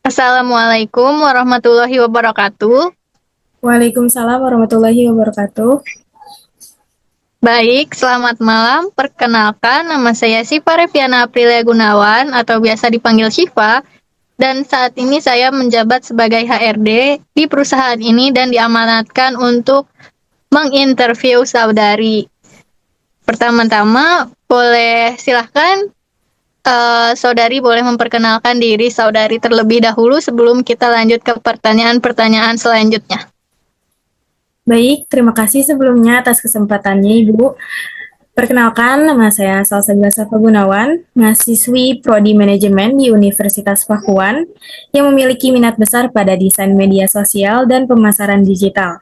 Assalamualaikum warahmatullahi wabarakatuh. Waalaikumsalam warahmatullahi wabarakatuh. Baik, selamat malam. Perkenalkan, nama saya Siva Reviana Aprilia Gunawan atau biasa dipanggil Siva. Dan saat ini saya menjabat sebagai HRD di perusahaan ini dan diamanatkan untuk menginterview saudari. Pertama-tama, silahkan saudari boleh memperkenalkan diri saudari terlebih dahulu sebelum kita lanjut ke pertanyaan-pertanyaan selanjutnya. Baik, terima kasih sebelumnya atas kesempatannya, Ibu. Perkenalkan, nama saya Salsabila Safa Gunawan, mahasiswi Prodi Manajemen di Universitas Pakuan yang memiliki minat besar pada desain media sosial dan pemasaran digital.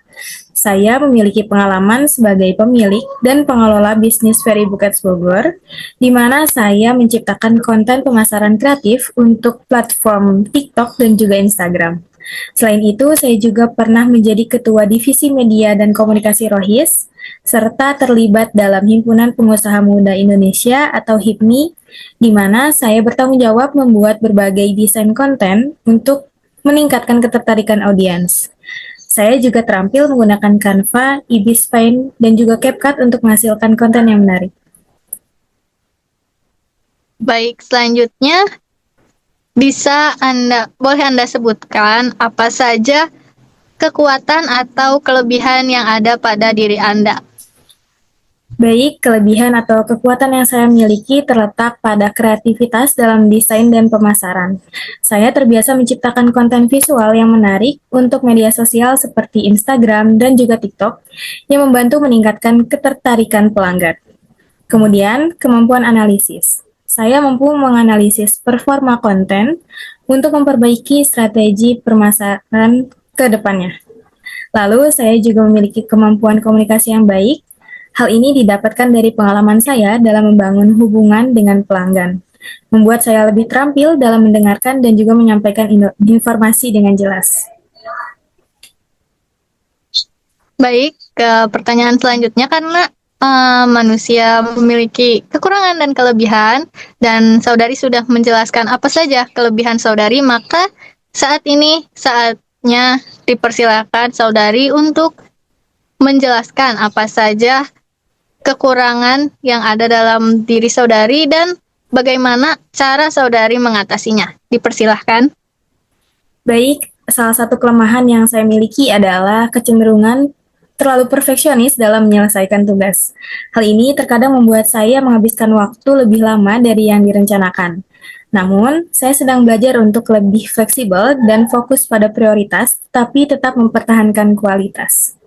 Saya memiliki pengalaman sebagai pemilik dan pengelola bisnis Ferry Bukets Bogor, di mana saya menciptakan konten pemasaran kreatif untuk platform TikTok dan juga Instagram. Selain itu, saya juga pernah menjadi Ketua Divisi Media dan Komunikasi Rohis, serta terlibat dalam Himpunan Pengusaha Muda Indonesia atau HIPMI, di mana saya bertanggung jawab membuat berbagai desain konten untuk meningkatkan ketertarikan audiens. Saya juga terampil menggunakan Canva, Ibis Paint, dan juga CapCut untuk menghasilkan konten yang menarik. Baik, selanjutnya boleh Anda sebutkan apa saja kekuatan atau kelebihan yang ada pada diri Anda? Baik, kelebihan atau kekuatan yang saya miliki terletak pada kreativitas dalam desain dan pemasaran. Saya terbiasa menciptakan konten visual yang menarik untuk media sosial seperti Instagram dan juga TikTok yang membantu meningkatkan ketertarikan pelanggan. Kemudian, kemampuan analisis. Saya mampu menganalisis performa konten untuk memperbaiki strategi pemasaran ke depannya. Lalu, saya juga memiliki kemampuan komunikasi yang baik. Hal ini didapatkan dari pengalaman saya dalam membangun hubungan dengan pelanggan, membuat saya lebih terampil dalam mendengarkan dan juga menyampaikan informasi dengan jelas. Baik, ke pertanyaan selanjutnya karena manusia memiliki kekurangan dan kelebihan, dan saudari sudah menjelaskan apa saja kelebihan saudari, maka saat ini saatnya dipersilakan saudari untuk menjelaskan apa saja kekurangan yang ada dalam diri saudari dan bagaimana cara saudari mengatasinya. Dipersilahkan. Baik, salah satu kelemahan yang saya miliki adalah kecenderungan terlalu perfeksionis dalam menyelesaikan tugas. Hal ini terkadang membuat saya menghabiskan waktu lebih lama dari yang direncanakan. Namun, saya sedang belajar untuk lebih fleksibel dan fokus pada prioritas, tapi tetap mempertahankan kualitas.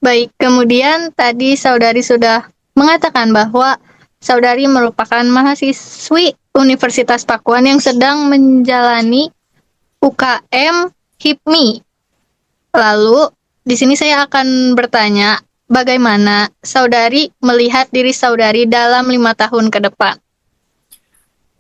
Baik, kemudian tadi saudari sudah mengatakan bahwa saudari merupakan mahasiswi Universitas Pakuan yang sedang menjalani UKM HIPMI. Lalu, di sini saya akan bertanya, bagaimana saudari melihat diri saudari dalam 5 tahun ke depan?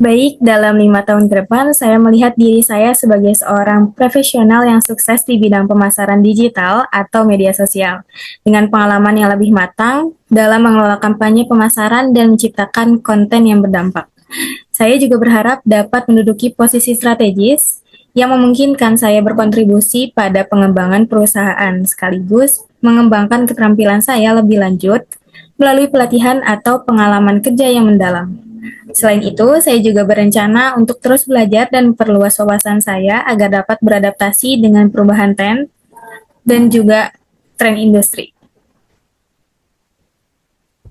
Baik, dalam 5 tahun ke depan, saya melihat diri saya sebagai seorang profesional yang sukses di bidang pemasaran digital atau media sosial, dengan pengalaman yang lebih matang dalam mengelola kampanye pemasaran dan menciptakan konten yang berdampak. Saya juga berharap dapat menduduki posisi strategis yang memungkinkan saya berkontribusi pada pengembangan perusahaan, sekaligus mengembangkan keterampilan saya lebih lanjut melalui pelatihan atau pengalaman kerja yang mendalam. Selain itu, saya juga berencana untuk terus belajar dan memperluas wawasan saya agar dapat beradaptasi dengan perubahan tren dan juga tren industri.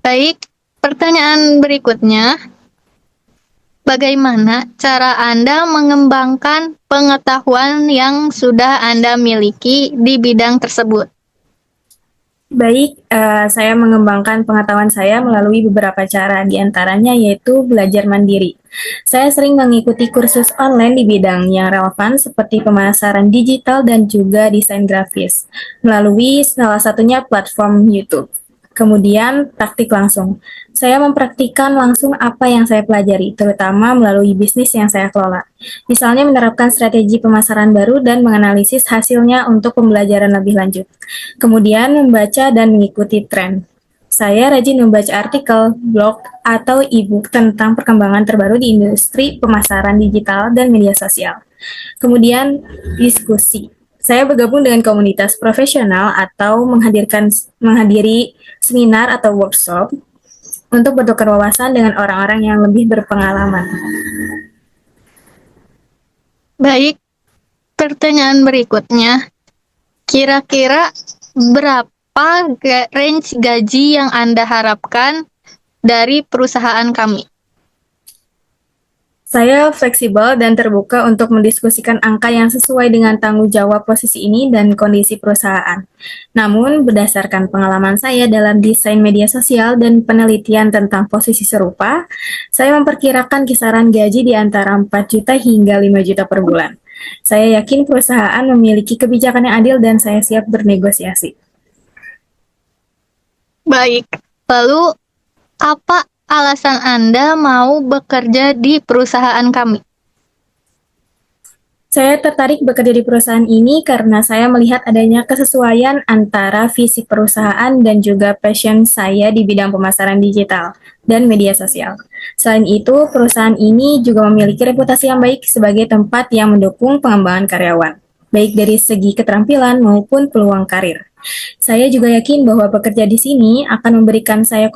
Baik, pertanyaan berikutnya, bagaimana cara Anda mengembangkan pengetahuan yang sudah Anda miliki di bidang tersebut? Baik, saya mengembangkan pengetahuan saya melalui beberapa cara, di antaranya yaitu belajar mandiri. Saya sering mengikuti kursus online di bidang yang relevan seperti pemasaran digital dan juga desain grafis, melalui salah satunya platform YouTube. Kemudian, praktik langsung. Saya mempraktikkan langsung apa yang saya pelajari, terutama melalui bisnis yang saya kelola. Misalnya menerapkan strategi pemasaran baru dan menganalisis hasilnya untuk pembelajaran lebih lanjut. Kemudian membaca dan mengikuti tren. saya rajin membaca artikel, blog, atau e-book tentang perkembangan terbaru di industri pemasaran digital dan media sosial. Kemudian, diskusi. Saya bergabung dengan komunitas profesional atau menghadiri seminar atau workshop untuk bertukar wawasan dengan orang-orang yang lebih berpengalaman. Baik, pertanyaan berikutnya. Kira-kira berapa range gaji yang Anda harapkan dari perusahaan kami? Saya fleksibel dan terbuka untuk mendiskusikan angka yang sesuai dengan tanggung jawab posisi ini dan kondisi perusahaan. Namun, berdasarkan pengalaman saya dalam desain media sosial dan penelitian tentang posisi serupa, saya memperkirakan kisaran gaji di antara 4 juta hingga 5 juta per bulan. Saya yakin perusahaan memiliki kebijakan yang adil dan saya siap bernegosiasi. Baik, lalu apa alasan Anda mau bekerja di perusahaan kami? Saya tertarik bekerja di perusahaan ini karena saya melihat adanya kesesuaian antara visi perusahaan dan juga passion saya di bidang pemasaran digital dan media sosial. Selain itu, perusahaan ini juga memiliki reputasi yang baik sebagai tempat yang mendukung pengembangan karyawan, baik dari segi keterampilan maupun peluang karir. Saya juga yakin bahwa bekerja di sini akan memberikan saya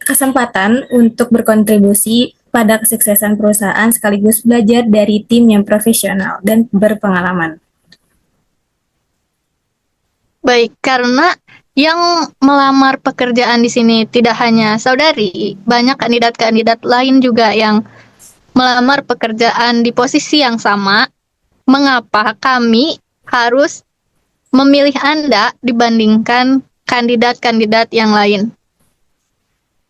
kesempatan untuk berkontribusi pada kesuksesan perusahaan sekaligus belajar dari tim yang profesional dan berpengalaman. Baik, karena yang melamar pekerjaan di sini tidak hanya saudari, banyak kandidat-kandidat lain juga yang melamar pekerjaan di posisi yang sama. Mengapa kami harus memilih Anda dibandingkan kandidat-kandidat yang lain?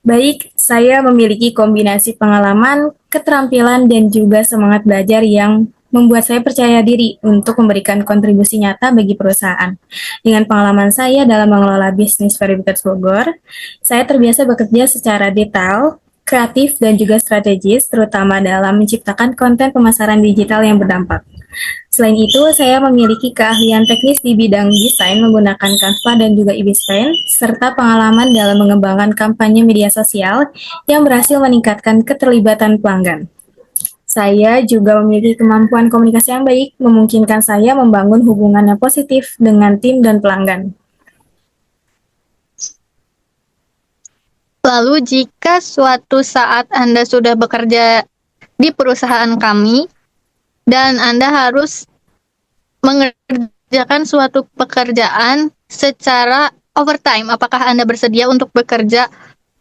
Baik, saya memiliki kombinasi pengalaman, keterampilan, dan juga semangat belajar yang membuat saya percaya diri untuk memberikan kontribusi nyata bagi perusahaan. Dengan pengalaman saya dalam mengelola bisnis Veribitas Bogor, saya terbiasa bekerja secara detail, kreatif, dan juga strategis, terutama dalam menciptakan konten pemasaran digital yang berdampak. Selain itu, saya memiliki keahlian teknis di bidang desain menggunakan Canva dan juga InDesign, serta pengalaman dalam mengembangkan kampanye media sosial yang berhasil meningkatkan keterlibatan pelanggan. Saya juga memiliki kemampuan komunikasi yang baik, memungkinkan saya membangun hubungan yang positif dengan tim dan pelanggan. Lalu jika suatu saat Anda sudah bekerja di perusahaan kami, dan Anda harus mengerjakan suatu pekerjaan secara overtime. Apakah Anda bersedia untuk bekerja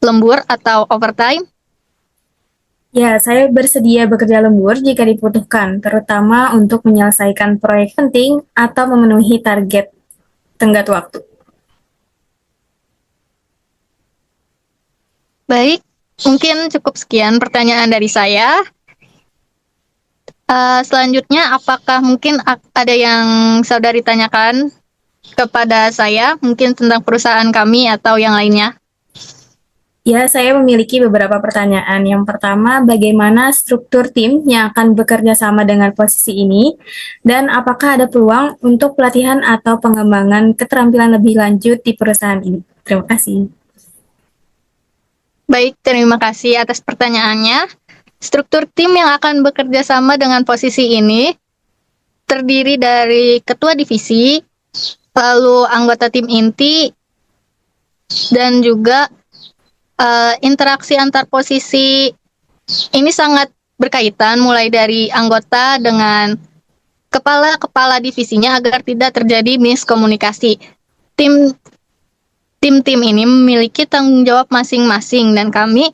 lembur atau overtime? Ya, saya bersedia bekerja lembur jika dibutuhkan, terutama untuk menyelesaikan proyek penting atau memenuhi target tenggat waktu. Baik, mungkin cukup sekian pertanyaan dari saya. Selanjutnya, apakah mungkin ada yang saudari tanyakan kepada saya, mungkin tentang perusahaan kami atau yang lainnya? Ya, saya memiliki beberapa pertanyaan. Yang pertama, bagaimana struktur tim yang akan bekerja sama dengan posisi ini? Dan apakah ada peluang untuk pelatihan atau pengembangan keterampilan lebih lanjut di perusahaan ini? Terima kasih. Baik, terima kasih atas pertanyaannya. Struktur tim yang akan bekerja sama dengan posisi ini terdiri dari ketua divisi, lalu anggota tim inti, dan juga interaksi antar posisi. Ini sangat berkaitan mulai dari anggota dengan kepala-kepala divisinya agar tidak terjadi miskomunikasi. Tim-tim ini memiliki tanggung jawab masing-masing dan kami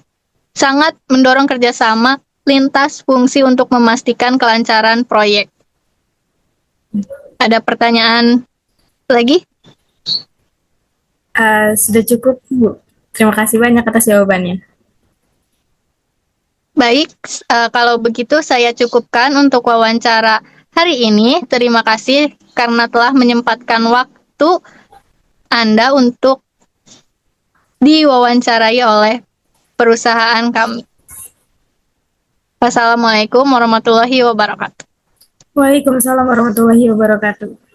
sangat mendorong kerjasama lintas fungsi untuk memastikan kelancaran proyek. Ada pertanyaan lagi? Sudah cukup, Bu. Terima kasih banyak atas jawabannya. Baik, kalau begitu saya cukupkan untuk wawancara hari ini. Terima kasih karena telah menyempatkan waktu Anda untuk diwawancarai oleh perusahaan kami. Wassalamualaikum warahmatullahi wabarakatuh. Waalaikumsalam warahmatullahi wabarakatuh.